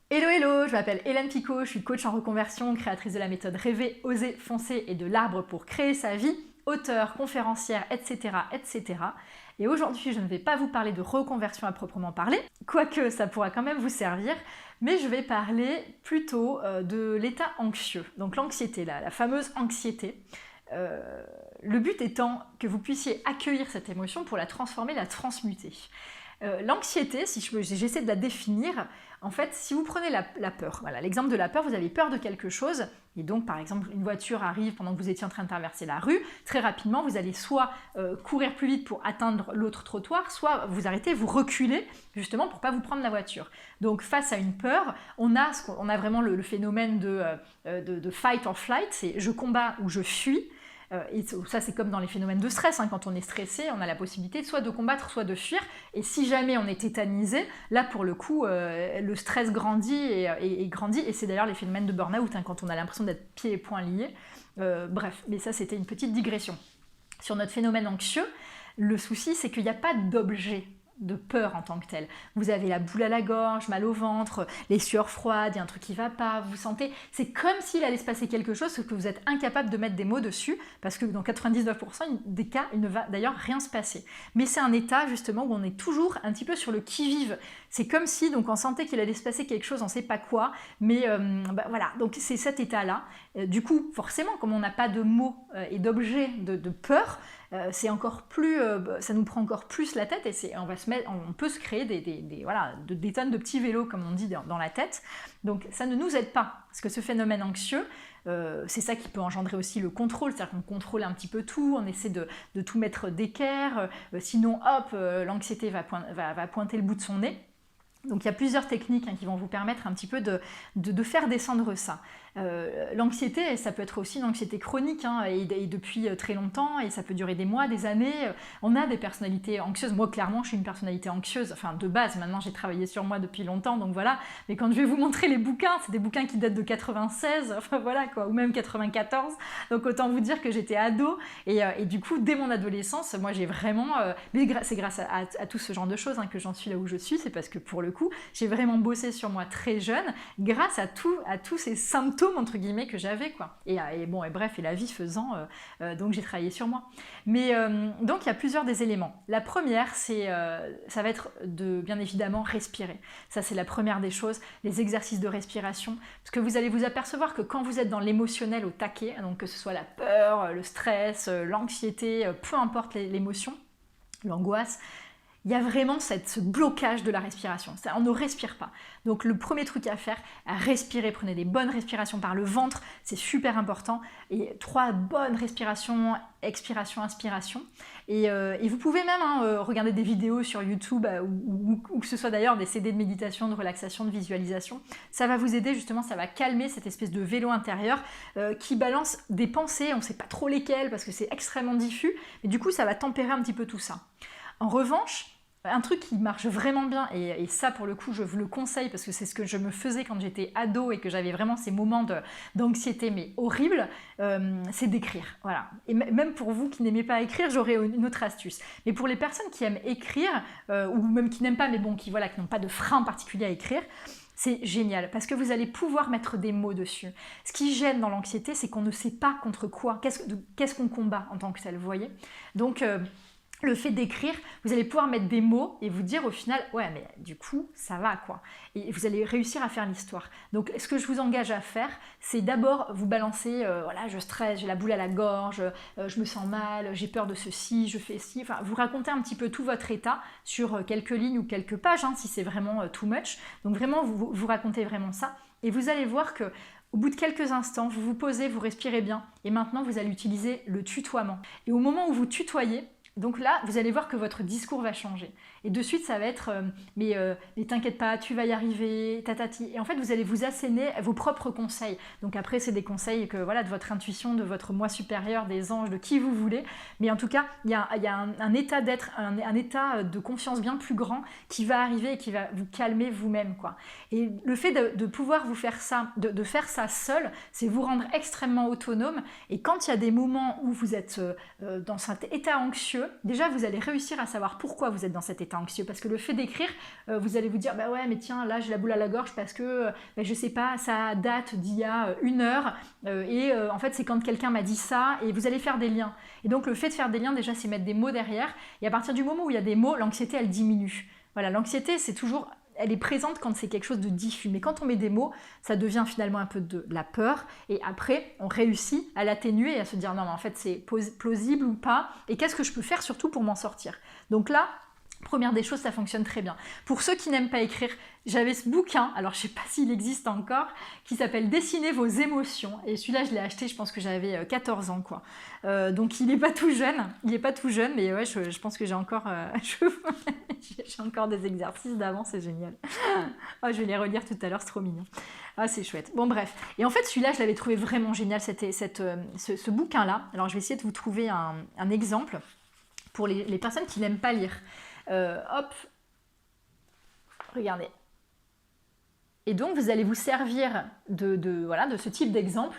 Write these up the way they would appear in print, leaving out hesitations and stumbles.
Hello hello, je m'appelle Hélène Picot, je suis coach en reconversion, créatrice de la méthode Rêver, Oser, Foncer et de l'arbre pour créer sa vie, auteure, conférencière, etc. etc. Et aujourd'hui, je ne vais pas vous parler de reconversion à proprement parler, quoique ça pourra quand même vous servir, mais je vais parler plutôt de l'état anxieux, donc l'anxiété, la fameuse anxiété. Le but étant que vous puissiez accueillir cette émotion pour la transformer, la transmuter. L'anxiété, si j'essaie de la définir, en fait, si vous prenez la peur, voilà, l'exemple de la peur, vous avez peur de quelque chose, et donc par exemple une voiture arrive pendant que vous étiez en train de traverser la rue, très rapidement vous allez soit courir plus vite pour atteindre l'autre trottoir, soit vous arrêtez, vous reculez justement pour ne pas vous prendre la voiture. Donc face à une peur, on a vraiment le phénomène de fight or flight, c'est je combats ou je fuis. Et ça c'est comme dans les phénomènes de stress, hein. Quand on est stressé, on a la possibilité soit de combattre, soit de fuir, et si jamais on est tétanisé, là pour le coup le stress grandit et grandit, et c'est d'ailleurs les phénomènes de burn-out, hein, quand on a l'impression d'être pieds et poings liés. Bref, mais ça c'était une petite digression. Sur notre phénomène anxieux, le souci c'est qu'il n'y a pas d'objet de peur en tant que tel. Vous avez la boule à la gorge, mal au ventre, les sueurs froides, il y a un truc qui va pas, vous sentez, c'est comme s'il allait se passer quelque chose, sauf que vous êtes incapable de mettre des mots dessus, parce que dans 99% des cas, il ne va d'ailleurs rien se passer. Mais c'est un état justement où on est toujours un petit peu sur le qui-vive. C'est comme si donc on sentait qu'il allait se passer quelque chose, on ne sait pas quoi, mais voilà, donc c'est cet état-là. Du coup, forcément, comme on n'a pas de mots et d'objets de peur, c'est encore plus, ça nous prend encore plus la tête, et on peut se créer des tonnes de petits vélos, comme on dit, dans la tête. Donc ça ne nous aide pas, parce que ce phénomène anxieux, c'est ça qui peut engendrer aussi le contrôle, c'est-à-dire qu'on contrôle un petit peu tout, on essaie de tout mettre d'équerre, sinon hop, l'anxiété va pointer le bout de son nez. Donc il y a plusieurs techniques, hein, qui vont vous permettre un petit peu de faire descendre ça. L'anxiété, ça peut être aussi une anxiété chronique, hein, et depuis très longtemps, et ça peut durer des mois, des années. On a des personnalités anxieuses. Moi, clairement, je suis une personnalité anxieuse, enfin de base. Maintenant, j'ai travaillé sur moi depuis longtemps, donc voilà. Mais quand je vais vous montrer les bouquins, c'est des bouquins qui datent de 96, enfin voilà quoi, ou même 94. Donc autant vous dire que j'étais ado, et du coup, dès mon adolescence, moi j'ai vraiment... mais c'est grâce à tout ce genre de choses, hein, que j'en suis là où je suis, c'est parce que pour le coup, j'ai vraiment bossé sur moi très jeune, grâce à tous ces symptômes entre guillemets que j'avais, quoi. Et la vie faisant, donc j'ai travaillé sur moi. Mais donc il y a plusieurs des éléments. La première, ça va être de bien évidemment respirer. Ça c'est la première des choses, les exercices de respiration, parce que vous allez vous apercevoir que quand vous êtes dans l'émotionnel au taquet, donc que ce soit la peur, le stress, l'anxiété, peu importe l'émotion, l'angoisse, il y a vraiment ce blocage de la respiration. On ne respire pas. Donc le premier truc à faire, respirer. Prenez des bonnes respirations par le ventre, c'est super important. Et 3 bonnes respirations, expiration, inspiration. Et vous pouvez même regarder des vidéos sur YouTube, ou que ce soit d'ailleurs des CD de méditation, de relaxation, de visualisation. Ça va vous aider justement, ça va calmer cette espèce de vélo intérieur qui balance des pensées, on ne sait pas trop lesquelles parce que c'est extrêmement diffus. Mais du coup, ça va tempérer un petit peu tout ça. En revanche, un truc qui marche vraiment bien, et ça pour le coup je vous le conseille parce que c'est ce que je me faisais quand j'étais ado et que j'avais vraiment ces moments d'anxiété mais horribles, c'est d'écrire. Voilà. Et même pour vous qui n'aimez pas écrire, j'aurais une autre astuce. Mais pour les personnes qui aiment écrire, ou même qui n'aiment pas mais bon, qui n'ont pas de frein particulier à écrire, c'est génial parce que vous allez pouvoir mettre des mots dessus. Ce qui gêne dans l'anxiété, c'est qu'on ne sait pas contre quoi, qu'est-ce qu'on combat en tant que tel, vous voyez. Donc le fait d'écrire, vous allez pouvoir mettre des mots et vous dire au final, ouais mais du coup ça va quoi. Et vous allez réussir à faire l'histoire. Donc ce que je vous engage à faire, c'est d'abord vous balancer, voilà je stresse, j'ai la boule à la gorge, je me sens mal, j'ai peur de ceci, je fais ci, enfin vous racontez un petit peu tout votre état sur quelques lignes ou quelques pages, hein, si c'est vraiment too much. Donc vraiment vous racontez vraiment ça et vous allez voir que au bout de quelques instants, vous vous posez, vous respirez bien et maintenant vous allez utiliser le tutoiement. Et au moment où vous tutoyez, donc là, vous allez voir que votre discours va changer. Et de suite, ça va être mais t'inquiète pas, tu vas y arriver, tatati. Et en fait, vous allez vous asséner vos propres conseils. Donc après, c'est des conseils que, voilà, de votre intuition, de votre moi supérieur, des anges, de qui vous voulez. Mais en tout cas, il y a un état d'être, un état de confiance bien plus grand qui va arriver et qui va vous calmer vous-même, quoi. Et le fait de pouvoir vous faire ça, de faire ça seul, c'est vous rendre extrêmement autonome. Et quand il y a des moments où vous êtes dans cet état anxieux, déjà, vous allez réussir à savoir pourquoi vous êtes dans cet état état anxieux. Parce que le fait d'écrire, vous allez vous dire, bah ouais, mais tiens, là j'ai la boule à la gorge parce que, je sais pas, ça date d'il y a 1 heure, en fait c'est quand quelqu'un m'a dit ça, et vous allez faire des liens. Et donc le fait de faire des liens, déjà, c'est mettre des mots derrière, et à partir du moment où il y a des mots, l'anxiété, elle diminue. Voilà, l'anxiété, c'est toujours... Elle est présente quand c'est quelque chose de diffus, mais quand on met des mots, ça devient finalement un peu de la peur, et après, on réussit à l'atténuer et à se dire non, mais en fait, c'est plausible ou pas, et qu'est-ce que je peux faire surtout pour m'en sortir. Donc là, première des choses, ça fonctionne très bien. Pour ceux qui n'aiment pas écrire, j'avais ce bouquin, alors je ne sais pas s'il existe encore, qui s'appelle « Dessiner vos émotions ». Et celui-là, je l'ai acheté, je pense que j'avais 14 ans, quoi. Donc il n'est pas tout jeune, mais ouais, je pense que j'ai encore, j'ai encore des exercices d'avant, c'est génial. Oh, je vais les relire tout à l'heure, c'est trop mignon. Ah, c'est chouette. Bon, bref. Et en fait, celui-là, je l'avais trouvé vraiment génial, ce bouquin-là. Alors, je vais essayer de vous trouver un exemple pour les personnes qui n'aiment pas lire. Hop, regardez. Et donc, vous allez vous servir de ce type d'exemple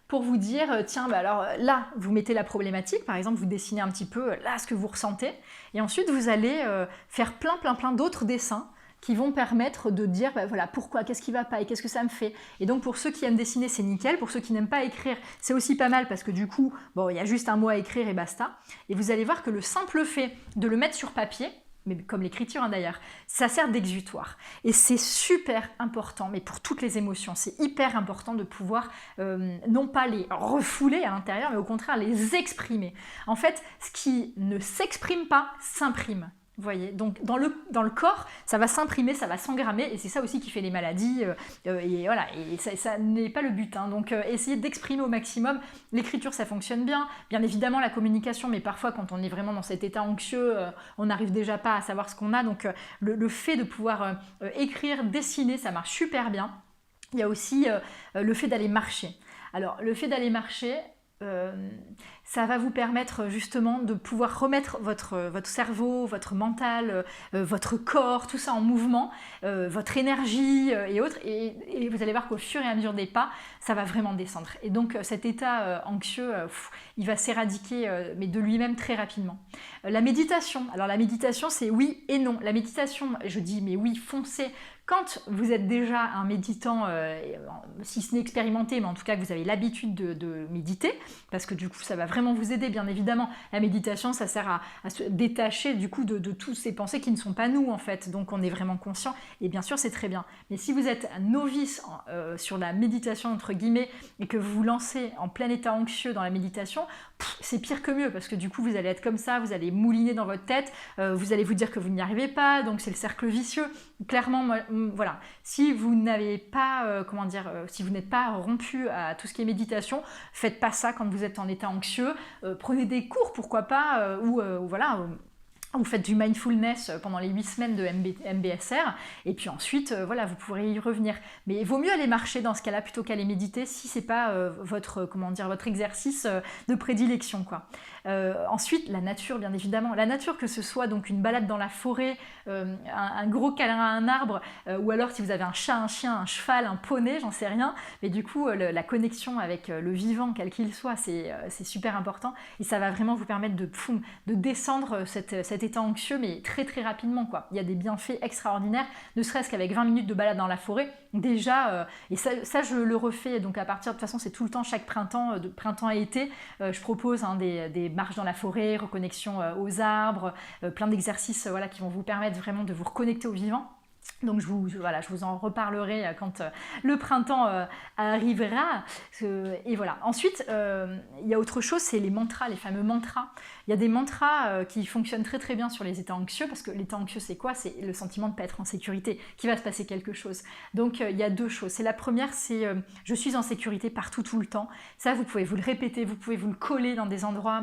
pour vous dire, tiens, bah alors là, vous mettez la problématique, par exemple, vous dessinez un petit peu là ce que vous ressentez, et ensuite, vous allez faire plein d'autres dessins qui vont permettre de dire, bah voilà, pourquoi, qu'est-ce qui va pas et qu'est-ce que ça me fait. Et donc, pour ceux qui aiment dessiner, c'est nickel. Pour ceux qui n'aiment pas écrire, c'est aussi pas mal parce que du coup, bon, il y a juste un mot à écrire et basta. Et vous allez voir que le simple fait de le mettre sur papier, mais comme l'écriture d'ailleurs, ça sert d'exutoire. Et c'est super important, mais pour toutes les émotions, c'est hyper important de pouvoir non pas les refouler à l'intérieur, mais au contraire les exprimer. En fait, ce qui ne s'exprime pas s'imprime. Vous voyez, donc dans le corps, ça va s'imprimer, ça va s'engrammer, et c'est ça aussi qui fait les maladies, et voilà, et ça n'est pas le but, hein. Donc essayez d'exprimer au maximum. L'écriture, ça fonctionne bien évidemment la communication, mais parfois quand on est vraiment dans cet état anxieux, on n'arrive déjà pas à savoir ce qu'on a, donc le fait de pouvoir écrire, dessiner, ça marche super bien. Il y a aussi le fait d'aller marcher. Alors le fait d'aller marcher, ça va vous permettre justement de pouvoir remettre votre cerveau, votre mental, votre corps, tout ça en mouvement, votre énergie et autres, et vous allez voir qu'au fur et à mesure des pas, ça va vraiment descendre. Et donc cet état anxieux, il va s'éradiquer mais de lui-même très rapidement. La méditation, alors la méditation c'est oui et non. La méditation, je dis mais oui, foncez. Quand vous êtes déjà un méditant, si ce n'est expérimenté, mais en tout cas que vous avez l'habitude de méditer, parce que du coup ça va vraiment vous aider, bien évidemment. La méditation, ça sert à se détacher du coup de toutes ces pensées qui ne sont pas nous en fait, donc on est vraiment conscient, et bien sûr c'est très bien. Mais si vous êtes novice sur la méditation entre guillemets, et que vous vous lancez en plein état anxieux dans la méditation, c'est pire que mieux, parce que du coup vous allez être comme ça, vous allez mouliner dans votre tête, vous allez vous dire que vous n'y arrivez pas, donc c'est le cercle vicieux. Clairement, voilà, si vous n'avez pas, si vous n'êtes pas rompu à tout ce qui est méditation, faites pas ça quand vous êtes en état anxieux, prenez des cours, pourquoi pas, vous faites du mindfulness pendant les 8 semaines de MBSR, et puis ensuite, voilà, vous pourrez y revenir. Mais il vaut mieux aller marcher dans ce cas-là plutôt qu'aller méditer si c'est pas votre exercice de prédilection, quoi. Ensuite, la nature, bien évidemment. La nature, que ce soit donc une balade dans la forêt, un gros câlin à un arbre, ou alors si vous avez un chat, un chien, un cheval, un poney, j'en sais rien. Mais du coup, la connexion avec le vivant, quel qu'il soit, c'est super important. Et ça va vraiment vous permettre de descendre cet état anxieux, mais très très rapidement, quoi. Il y a des bienfaits extraordinaires, ne serait-ce qu'avec 20 minutes de balade dans la forêt. Déjà, et ça je le refais, donc à partir de toute façon, c'est tout le temps, chaque printemps, de printemps à été, je propose des marches dans la forêt, reconnexion aux arbres, plein d'exercices qui vont vous permettre vraiment de vous reconnecter au vivant. Donc je vous en reparlerai quand le printemps arrivera. Et voilà. Ensuite, il y a autre chose, c'est les mantras, les fameux mantras. Il y a des mantras qui fonctionnent très très bien sur les états anxieux, parce que l'état anxieux c'est quoi? C'est le sentiment de ne pas être en sécurité, qu'il va se passer quelque chose. Donc il y a deux choses. La première, c'est je suis en sécurité partout, tout le temps. Ça, vous pouvez vous le répéter, vous pouvez vous le coller dans des endroits,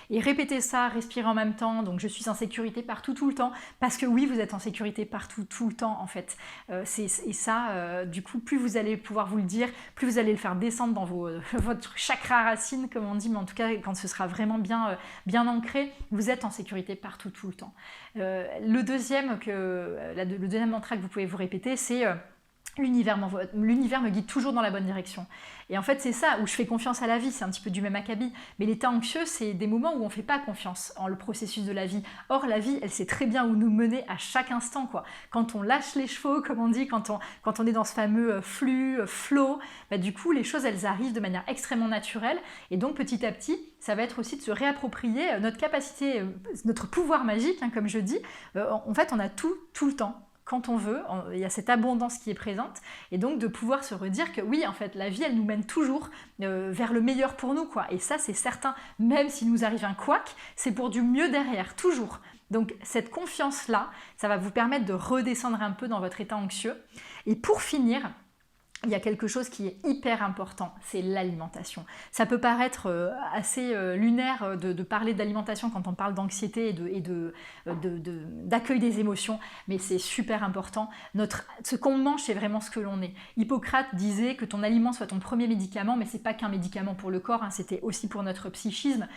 et répéter ça, respirer en même temps. Donc je suis en sécurité partout, tout le temps, parce que oui, vous êtes en sécurité partout, tout le temps en fait. Et ça, du coup, plus vous allez pouvoir vous le dire, plus vous allez le faire descendre dans votre chakra racine, comme on dit, mais en tout cas, quand ce sera vraiment bien ancré, vous êtes en sécurité partout, tout le temps. Le deuxième mantra que vous pouvez vous répéter, c'est l'univers me guide toujours dans la bonne direction. Et en fait, c'est ça, où je fais confiance à la vie, c'est un petit peu du même acabit. Mais l'état anxieux, c'est des moments où on ne fait pas confiance en le processus de la vie. Or, la vie, elle sait très bien où nous mener à chaque instant, quoi. Quand on lâche les chevaux, comme on dit, quand on est dans ce fameux flux, flow, bah, du coup, les choses, elles arrivent de manière extrêmement naturelle. Et donc, petit à petit, ça va être aussi de se réapproprier notre capacité, notre pouvoir magique, hein, comme je dis. En fait, on a tout le temps. Quand on veut, il y a cette abondance qui est présente, et donc de pouvoir se redire que oui, en fait, la vie, elle nous mène toujours vers le meilleur pour nous, quoi. Et ça, c'est certain, même s'il nous arrive un couac, c'est pour du mieux derrière, toujours. Donc cette confiance-là, ça va vous permettre de redescendre un peu dans votre état anxieux. Et pour finir, il y a quelque chose qui est hyper important, c'est l'alimentation. Ça peut paraître assez lunaire de parler d'alimentation quand on parle d'anxiété et d'accueil des émotions, mais c'est super important. Ce qu'on mange, c'est vraiment ce que l'on est. Hippocrate disait que ton aliment soit ton premier médicament, mais c'est pas qu'un médicament pour le corps, hein, c'était aussi pour notre psychisme.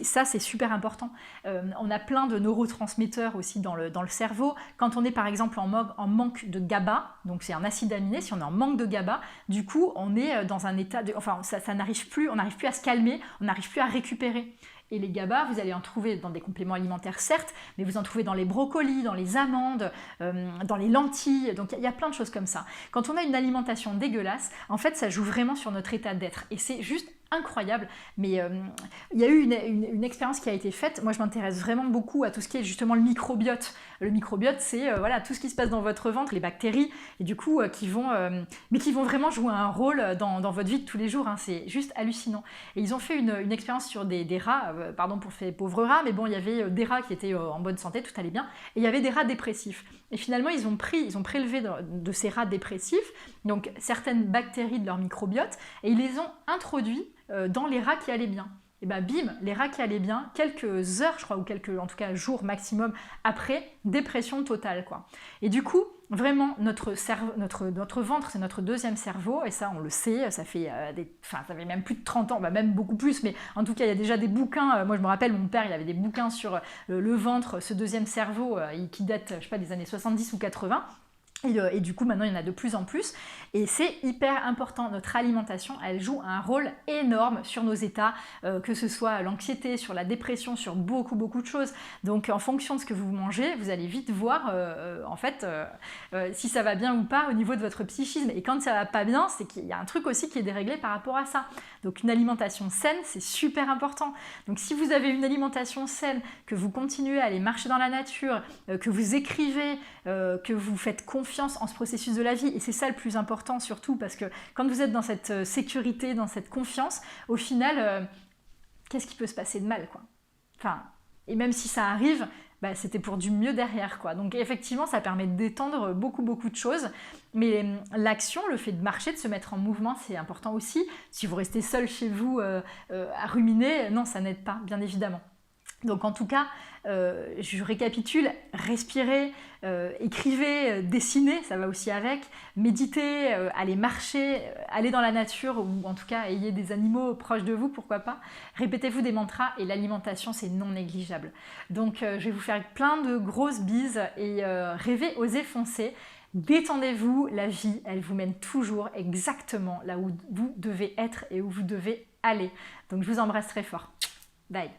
Ça, c'est super important. On a plein de neurotransmetteurs aussi dans le cerveau. Quand on est par exemple en manque de GABA, donc c'est un acide aminé, si on est en manque de GABA, du coup on est dans un état ça n'arrive plus, on n'arrive plus à se calmer, on n'arrive plus à récupérer. Et les GABA, vous allez en trouver dans des compléments alimentaires certes, mais vous en trouvez dans les brocolis, dans les amandes, dans les lentilles, donc il y a plein de choses comme ça. Quand on a une alimentation dégueulasse, en fait ça joue vraiment sur notre état d'être, et c'est juste incroyable, mais il y a eu une expérience qui a été faite. Moi je m'intéresse vraiment beaucoup à tout ce qui est justement le microbiote. Le microbiote, c'est voilà, tout ce qui se passe dans votre ventre, les bactéries, et du coup qui vont vraiment jouer un rôle dans votre vie de tous les jours, hein. C'est juste hallucinant. Et ils ont fait une expérience sur des rats, pardon pour ces pauvres rats, mais bon, il y avait des rats qui étaient en bonne santé, tout allait bien, et il y avait des rats dépressifs. Et finalement, ils ont prélevé de ces rats dépressifs donc certaines bactéries de leur microbiote, et ils les ont introduits dans les rats qui allaient bien. Et bien bim, les rats qui allaient bien, quelques heures je crois, ou en tout cas jours maximum après, dépression totale, quoi. Et du coup, vraiment, notre ventre, c'est notre deuxième cerveau, et ça on le sait, ça fait même plus de 30 ans, bah même beaucoup plus, mais en tout cas il y a déjà des bouquins, moi je me rappelle, mon père il avait des bouquins sur le ventre, ce deuxième cerveau, qui date, je sais pas, des années 70 ou 80, et du coup, maintenant, il y en a de plus en plus. Et c'est hyper important. Notre alimentation, elle joue un rôle énorme sur nos états, que ce soit l'anxiété, sur la dépression, sur beaucoup, beaucoup de choses. Donc, en fonction de ce que vous mangez, vous allez vite voir, si ça va bien ou pas au niveau de votre psychisme. Et quand ça va pas bien, c'est qu'il y a un truc aussi qui est déréglé par rapport à ça. Donc, une alimentation saine, c'est super important. Donc, si vous avez une alimentation saine, que vous continuez à aller marcher dans la nature, que vous écrivez, que vous faites confiance en ce processus de la vie, et c'est ça le plus important surtout, parce que quand vous êtes dans cette sécurité, dans cette confiance, au final, qu'est-ce qui peut se passer de mal, quoi. Enfin, et même si ça arrive, bah, c'était pour du mieux derrière, quoi. Donc effectivement, ça permet de détendre beaucoup, beaucoup de choses, mais l'action, le fait de marcher, de se mettre en mouvement, c'est important aussi. Si vous restez seul chez vous à ruminer, non, ça n'aide pas, bien évidemment. Donc en tout cas, je récapitule, respirez, écrivez, dessinez, ça va aussi avec, méditez, allez marcher, allez dans la nature, ou en tout cas ayez des animaux proches de vous, pourquoi pas. Répétez-vous des mantras, et l'alimentation c'est non négligeable. Donc je vais vous faire plein de grosses bises, et rêvez, osez, foncez. Détendez-vous, la vie, elle vous mène toujours exactement là où vous devez être et où vous devez aller. Donc je vous embrasse très fort. Bye.